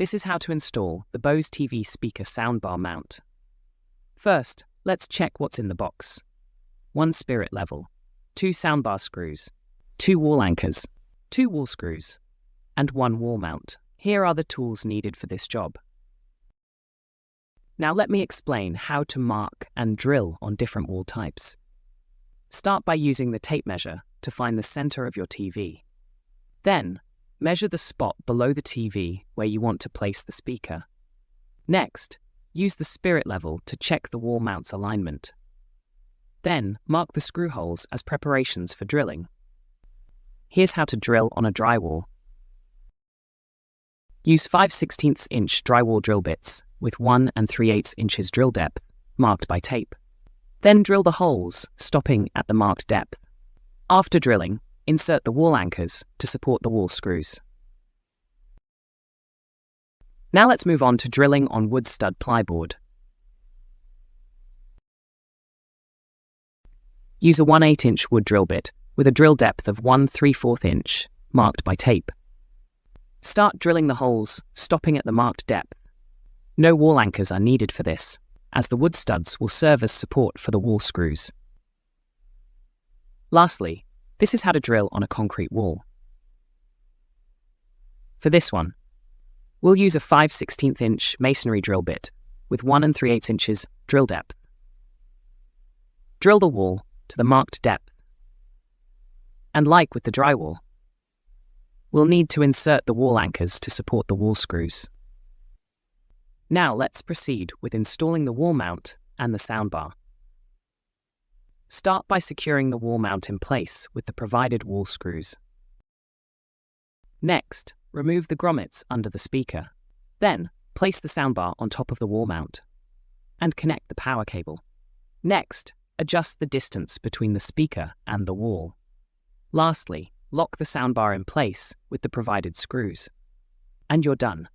This is how to install the Bose TV Speaker soundbar mount. First, let's check what's in the box. 1 spirit level, 2 soundbar screws, 2 wall anchors, 2 wall screws, and 1 wall mount. Here are the tools needed for this job. Now let me explain how to mark and drill on different wall types. Start by using the tape measure to find the center of your TV. Then, measure the spot below the TV where you want to place the speaker. Next, use the spirit level to check the wall mount's alignment. Then, mark the screw holes as preparations for drilling. Here's how to drill on a drywall. Use 5/16 inch drywall drill bits with 1 3/8 inches drill depth, marked by tape. Then drill the holes, stopping at the marked depth. After drilling, insert the wall anchors to support the wall screws. Now let's move on to drilling on wood stud plyboard. Use a 1/8 inch wood drill bit with a drill depth of 1 3/4 inch, marked by tape. Start drilling the holes, stopping at the marked depth. No wall anchors are needed for this, as the wood studs will serve as support for the wall screws. Lastly, this is how to drill on a concrete wall. For this one, we'll use a 5/16 inch masonry drill bit with 1 3/8 inches drill depth. Drill the wall to the marked depth. And like with the drywall, we'll need to insert the wall anchors to support the wall screws. Now let's proceed with installing the wall mount and the soundbar. Start by securing the wall mount in place with the provided wall screws. Next, remove the grommets under the speaker. Then, place the soundbar on top of the wall mount and connect the power cable. Next, adjust the distance between the speaker and the wall. Lastly, lock the soundbar in place with the provided screws. And you're done.